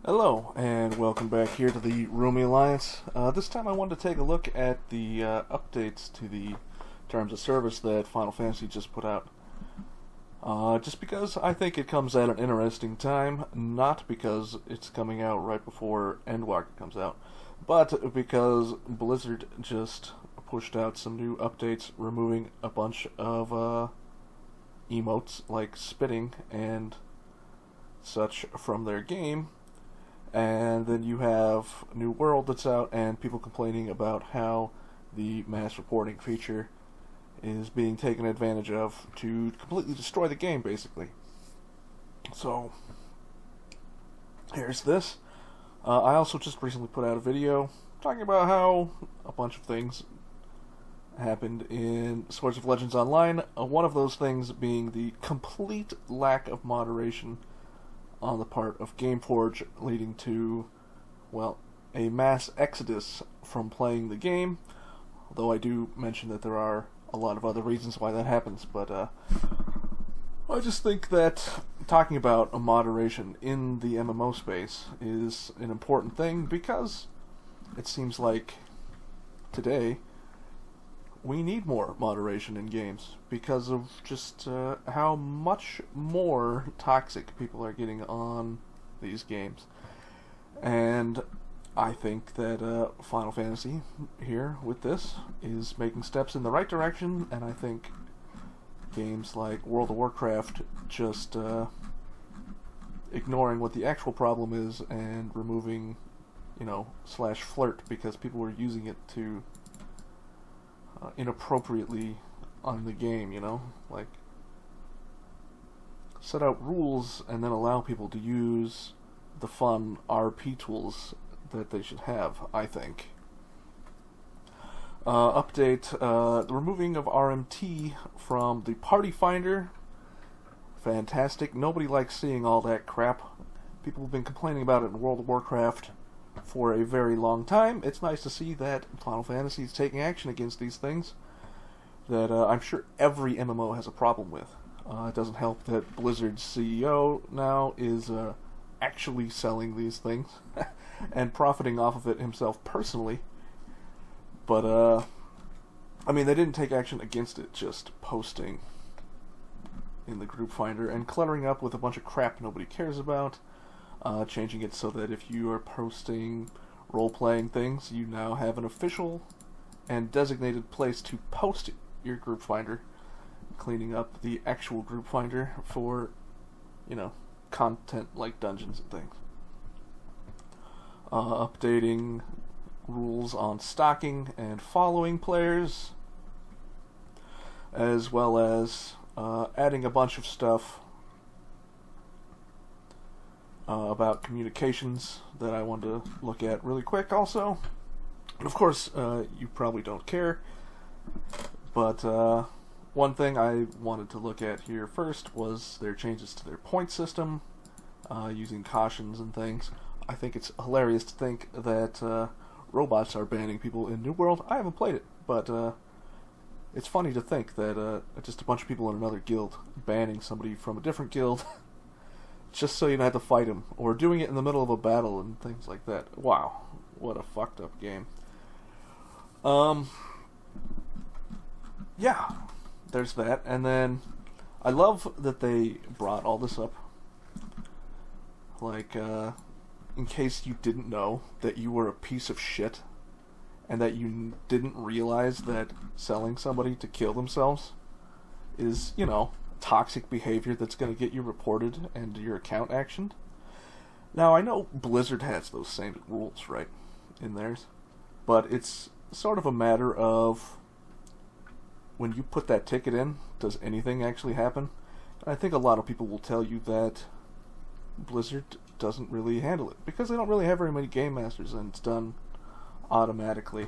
Hello, and welcome back here to the Roomy Alliance. This time I wanted to take a look at the updates to the terms of service that Final Fantasy just put out. Just because I think it comes at an interesting time, not because it's coming out right before Endwalker comes out, but because Blizzard just pushed out some new updates removing a bunch of emotes like spitting and such from their game. And then you have New World that's out, and people complaining about how the mass reporting feature is being taken advantage of to completely destroy the game, basically. So, here's this. I also just recently put out a video talking about how a bunch of things happened in Swords of Legends Online. One of those things being the complete lack of moderation on the part of Gameforge, leading to, well, a mass exodus from playing the game. Although I do mention that there are a lot of other reasons why that happens, but I just think that talking about a moderation in the MMO space is an important thing, because it seems like today we need more moderation in games because of just how much more toxic people are getting on these games. And I think that Final Fantasy here with this is making steps in the right direction, and I think games like World of Warcraft just ignoring what the actual problem is and removing, slash flirt because people were using it to inappropriately on the game, like set out rules and then allow people to use the fun RP tools that they should have, I think. Update, the removing of RMT from the Party Finder. Fantastic. Nobody likes seeing all that crap. People have been complaining about it in World of Warcraft for a very long time. It's nice to see that Final Fantasy is taking action against these things that I'm sure every MMO has a problem with. It doesn't help that Blizzard's CEO now is actually selling these things and profiting off of it himself personally. But, they didn't take action against it, just posting in the group finder and cluttering up with a bunch of crap nobody cares about. Changing it so that if you are posting role-playing things, you now have an official and designated place to post your group finder, cleaning up the actual group finder for, content like dungeons and things. Updating rules on stalking and following players, as well as adding a bunch of stuff about communications that I wanted to look at really quick also. And of course, you probably don't care, but one thing I wanted to look at here first was their changes to their point system, using cautions and things. I think it's hilarious to think that robots are banning people in New World. I haven't played it, but it's funny to think that just a bunch of people in another guild banning somebody from a different guild just so you don't have to fight him, or doing it in the middle of a battle and things like that. Wow, what a fucked up game. Yeah, there's that. And then I love that they brought all this up. Like, in case you didn't know that you were a piece of shit and that you didn't realize that selling somebody to kill themselves is, toxic behavior that's going to get you reported and your account actioned. Now, I know Blizzard has those same rules, right, in theirs, but it's sort of a matter of when you put that ticket in, does anything actually happen? And I think a lot of people will tell you that Blizzard doesn't really handle it, because they don't really have very many game masters and it's done automatically.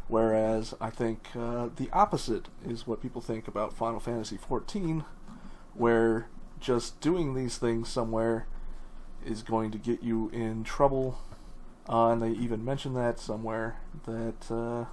Whereas I think the opposite is what people think about Final Fantasy XIV, where just doing these things somewhere is going to get you in trouble. And they even mention that somewhere, that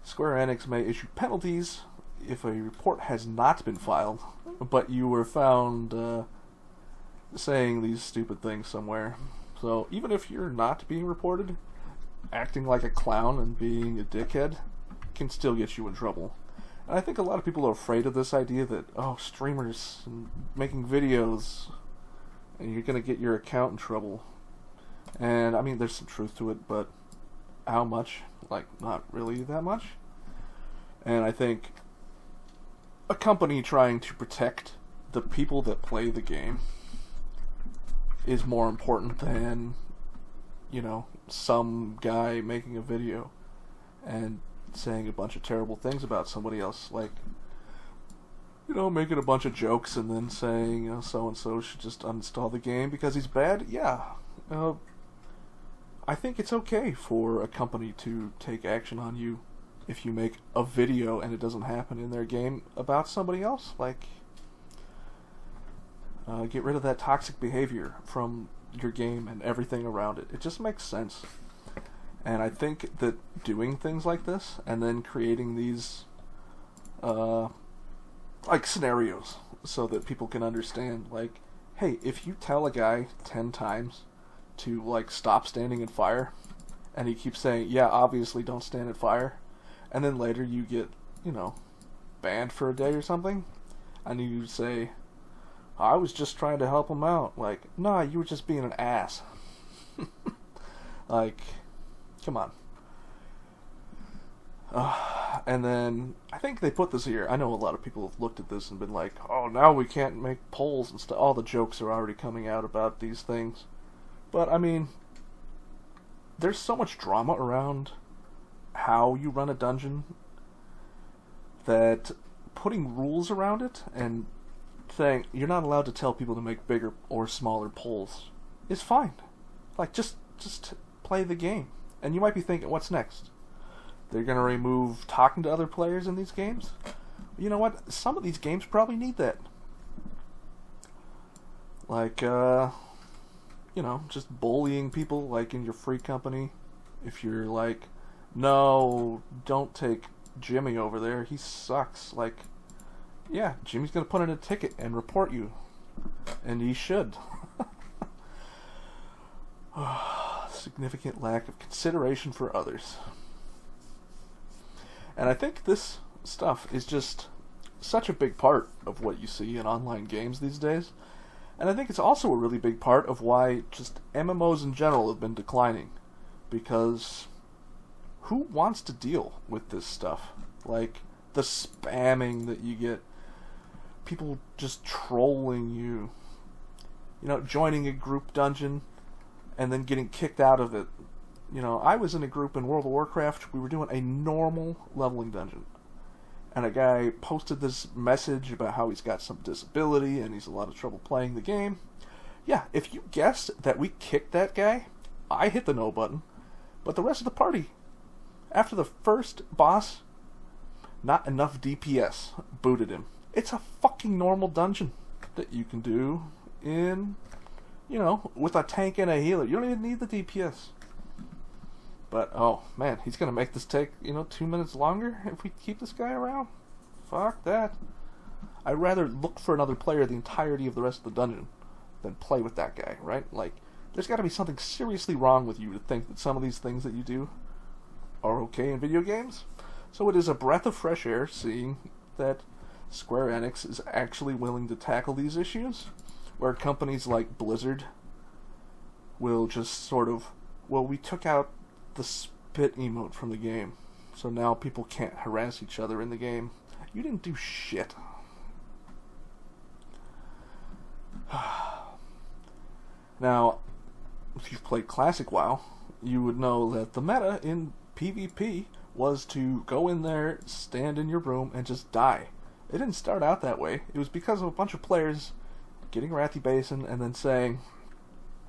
Square Enix may issue penalties if a report has not been filed, but you were found saying these stupid things somewhere. So even if you're not being reported, acting like a clown and being a dickhead can still get you in trouble. And I think a lot of people are afraid of this idea that, oh, streamers and making videos, and you're going to get your account in trouble. And I mean, there's some truth to it, but how much? Like, not really that much. And I think a company trying to protect the people that play the game is more important than, you know, some guy making a video and saying a bunch of terrible things about somebody else. Like, you know, making a bunch of jokes and then saying, you know, so-and-so should just uninstall the game because he's bad. Yeah. I think it's okay for a company to take action on you if you make a video and it doesn't happen in their game about somebody else. Like, get rid of that toxic behavior from your game and everything around it. It just makes sense. And I think that doing things like this and then creating these like scenarios so that people can understand, like, hey, if you tell a guy 10 times to, like, stop standing in fire, and he keeps saying, yeah, obviously don't stand in fire, and then later you get, you know, banned for a day or something, and you say, I was just trying to help him out. Like, nah, you were just being an ass. Like, come on. And then, I think they put this here. I know a lot of people have looked at this and been like, oh, now we can't make polls and stuff. All the jokes are already coming out about these things. But, I mean, there's so much drama around how you run a dungeon that putting rules around it and saying you're not allowed to tell people to make bigger or smaller polls is fine. Like, just play the game. And you might be thinking, what's next? They're going to remove talking to other players in these games? You know what? Some of these games probably need that. Like, you know, just bullying people, like in your free company. If you're like, no, don't take Jimmy over there, he sucks. Like, yeah, Jimmy's going to put in a ticket and report you. And he should. Significant lack of consideration for others. And I think this stuff is just such a big part of what you see in online games these days. And I think it's also a really big part of why just MMOs in general have been declining. Because who wants to deal with this stuff? Like, the spamming that you get, people just trolling you, you know, joining a group dungeon and then getting kicked out of it. You know, I was in a group in World of Warcraft. We were doing a normal leveling dungeon. And a guy posted this message about how he's got some disability and he's a lot of trouble playing the game. Yeah, if you guessed that we kicked that guy, I hit the no button. But the rest of the party, after the first boss, not enough DPS, booted him. It's a fucking normal dungeon that you can do in, you know, with a tank and a healer. You don't even need the DPS. But, oh, man, he's going to make this take, you know, 2 minutes longer if we keep this guy around? Fuck that. I'd rather look for another player the entirety of the rest of the dungeon than play with that guy, right? Like, there's got to be something seriously wrong with you to think that some of these things that you do are okay in video games. So it is a breath of fresh air seeing that Square Enix is actually willing to tackle these issues, where companies like Blizzard will just sort of, well, we took out the spit emote from the game, so now people can't harass each other in the game. You didn't do shit. Now, if you've played Classic WoW, you would know that the meta in PvP was to go in there, stand in your room, and just die. It didn't start out that way. It was because of a bunch of players getting Wrathy Basin and then saying,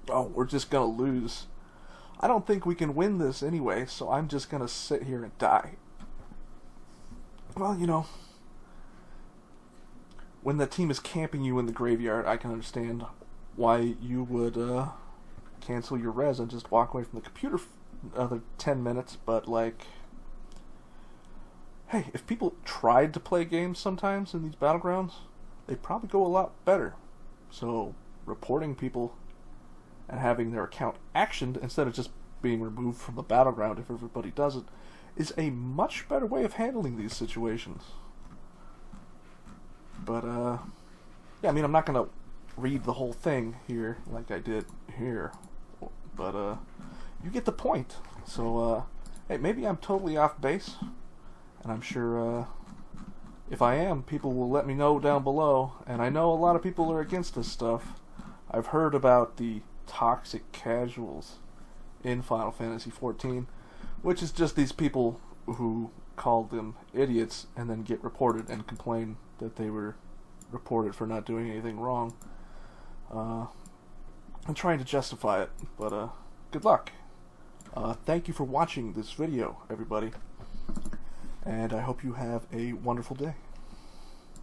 oh, we're just gonna lose. I don't think we can win this anyway, so I'm just gonna sit here and die. Well, you know, when the team is camping you in the graveyard, I can understand why you would cancel your res and just walk away from the computer for another 10 minutes, but like, hey, if people tried to play games sometimes in these battlegrounds, they'd probably go a lot better. So, reporting people and having their account actioned instead of just being removed from the battleground if everybody does it is a much better way of handling these situations. But, yeah, I mean, I'm not going to read the whole thing here like I did here, but, you get the point. So, hey, maybe I'm totally off base, and I'm sure, if I am, people will let me know down below, and I know a lot of people are against this stuff. I've heard about the toxic casuals in Final Fantasy XIV, which is just these people who call them idiots and then get reported and complain that they were reported for not doing anything wrong. I'm trying to justify it, but good luck. Thank you for watching this video, everybody, and I hope you have a wonderful day.